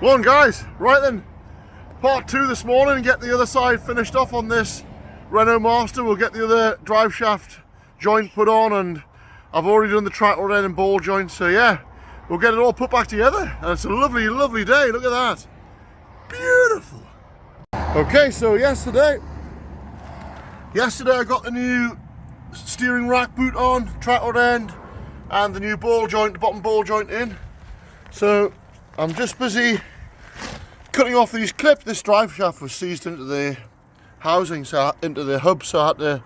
Well on guys, right then, part 2 this morning and get the other side finished off on this Renault Master. We'll get the other drive shaft joint put on, and I've already done the tractor end and ball joint, so yeah, we'll get it all put back together. And it's a lovely, lovely day, look at that. Beautiful. Okay, so yesterday I got the new steering rack boot on, tractor end, and the new ball joint, the bottom ball joint in. So I'm just busy cutting off these clips. This drive shaft was seized into the housing, into the hub, so I had to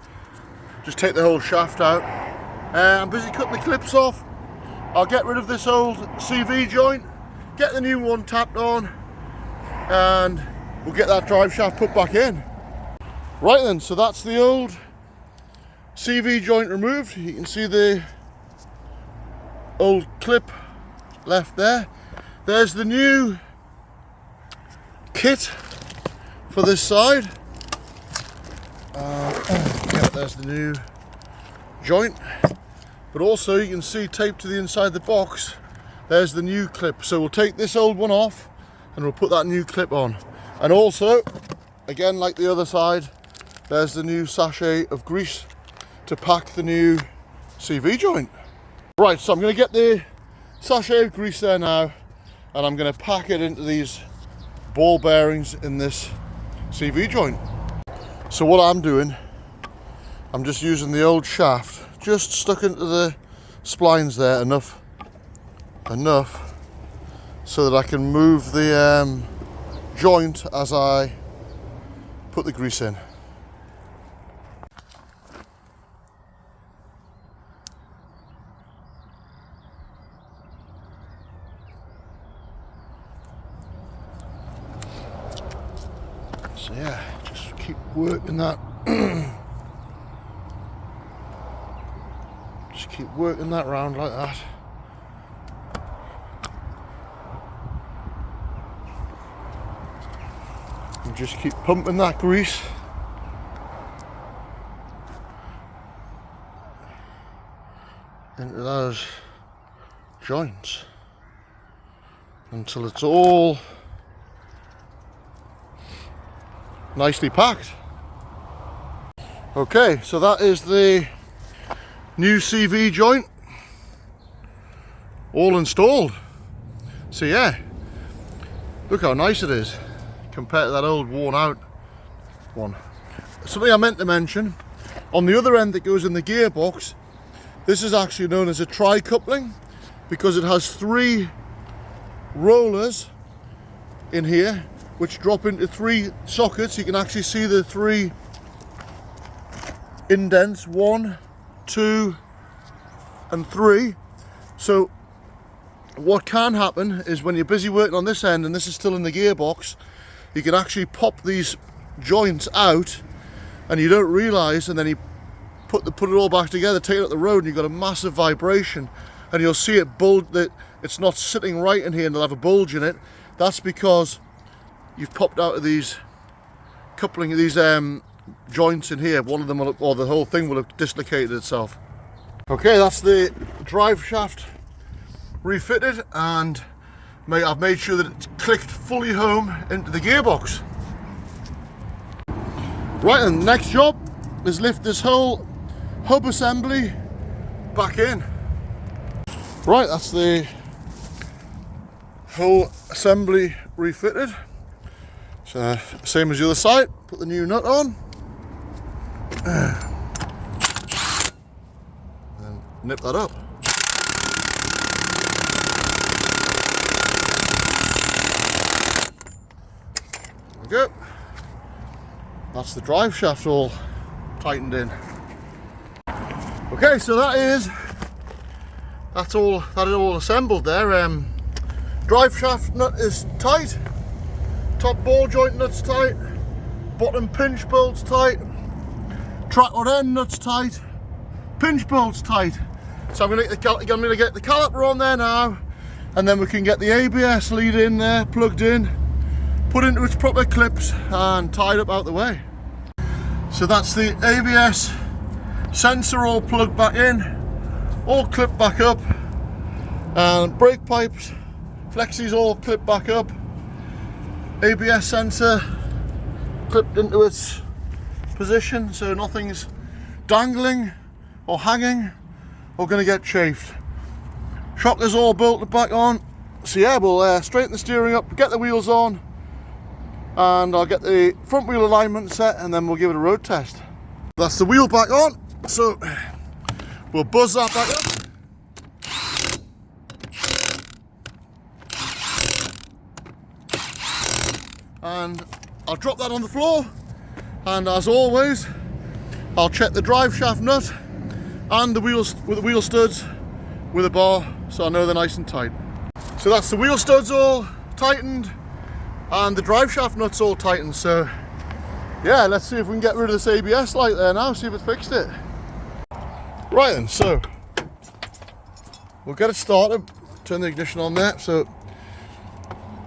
just take the whole shaft out. I'm busy cutting the clips off. I'll get rid of this old CV joint, get the new one tapped on, and we'll get that drive shaft put back in. Right then, so that's the old CV joint removed. You can see the old clip left there. There's the new kit for this side. Yeah, there's the new joint. But also you can see taped to the inside of the box, there's the new clip. So we'll take this old one off and we'll put that new clip on. And also, again like the other side, there's the new sachet of grease to pack the new CV joint. Right, so I'm going to get the sachet of grease there now, and I'm going to pack it into these ball bearings in this CV joint. So what I'm doing, I'm just using the old shaft, just stuck into the splines there enough so that I can move the joint as I put the grease in. So yeah, just keep working that. Just keep working that round like that. And just keep pumping that grease. Into those joints until it's all nicely packed. Okay, so that is the new CV joint all installed. So yeah, look how nice it is compared to that old worn out one. Something I meant to mention, on the other end that goes in the gearbox, this is actually known as a tri-coupling because it has 3 rollers in here which drop into 3 sockets. You can actually see the 3 indents, 1, 2 and 3. So what can happen is when you're busy working on this end and this is still in the gearbox, you can actually pop these joints out and you don't realise, and then you put it all back together, take it up the road, and you've got a massive vibration, and you'll see it bulge, that it's not sitting right in here and they'll have a bulge in it. That's because you've popped out of these coupling of these joints in here. One of them will, or the whole thing will have dislocated itself. Okay, that's the drive shaft refitted, and I've made sure that it's clicked fully home into the gearbox. Right, and the next job is lift this whole hub assembly back in. Right, that's the whole assembly refitted. So same as the other side, put the new nut on and nip that up. There we go. That's the drive shaft all tightened in. Okay, so that is all assembled there. Drive shaft nut is tight. Top ball joint nut's tight, bottom pinch bolt's tight, tractor end nut's tight, pinch bolt's tight. So I'm going to get the caliper on there now, and then we can get the ABS lead in there, plugged in, put into its proper clips and tied up out the way. So that's the ABS sensor all plugged back in, all clipped back up, and brake pipes, flexies all clipped back up. ABS sensor clipped into its position, so nothing's dangling or hanging or going to get chafed. Shocker's all bolted back on, so yeah, we'll straighten the steering up, get the wheels on, and I'll get the front wheel alignment set, and then we'll give it a road test. That's the wheel back on, so we'll buzz that back up. And I'll drop that on the floor, and as always I'll check the drive shaft nut and the wheels with the wheel studs with a bar, so I know they're nice and tight. So that's the wheel studs all tightened and the drive shaft nuts all tightened, so yeah, let's see if we can get rid of this ABS light there now, see if it's fixed it. Right then, so we'll get it started, turn the ignition on there, so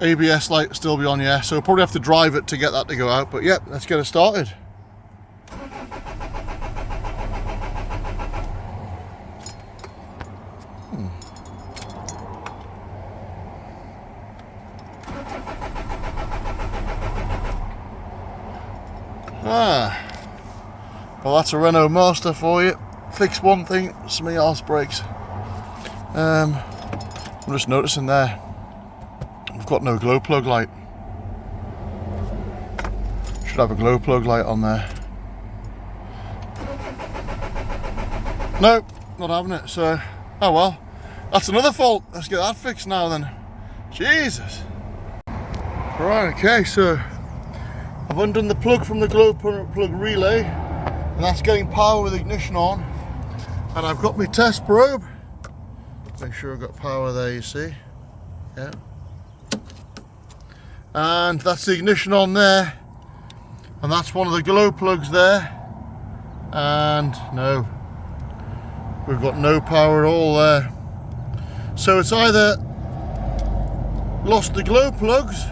ABS light will still be on, yeah, so we'll probably have to drive it to get that to go out, but yeah, let's get it started. Well, that's a Renault Master for you. Fix one thing, something else breaks. I'm just noticing there, we've got no glow plug light. Should have a glow plug light on there. Nope, not having it, so, oh well. That's another fault. Let's get that fixed now then. Jesus. Right, okay, so I've undone the plug from the glow plug relay, and that's getting power with ignition on. And I've got my test probe. Make sure I've got power there, you see. Yeah. And that's the ignition on there. And that's one of the glow plugs there. And no, we've got no power at all there. So it's either lost the glow plugs,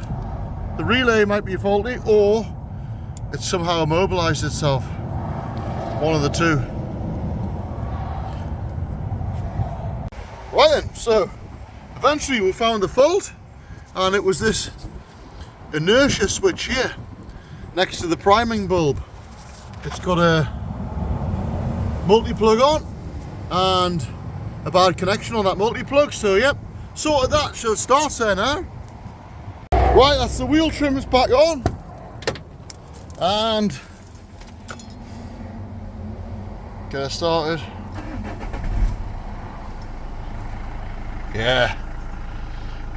the relay might be faulty, or it's somehow immobilized itself. One of the two. Right then, so eventually we found the fault, and it was this inertia switch here next to the priming bulb. It's got a multi-plug on and a bad connection on that multi-plug, so yep, sorted that, so it starts there now. Right, that's the wheel trimmers back on, and get it started. Yeah,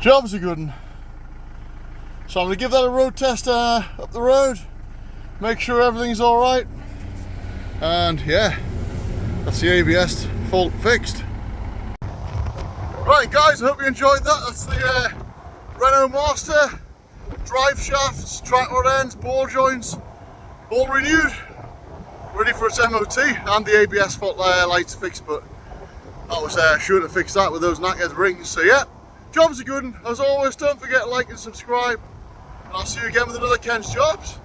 job's a good one. So I'm going to give that a road test up the road, make sure everything's alright, and yeah, that's the ABS fault fixed. Right guys, I hope you enjoyed that. That's the Renault Master, drive shafts, track rod ends, ball joints, all renewed, ready for its MOT, and the ABS fault lights fixed, but I was sure to fix that with those knackered rings. So yeah, job's a good one. As always, don't forget to like and subscribe, and I'll see you again with another Ken's Jobs.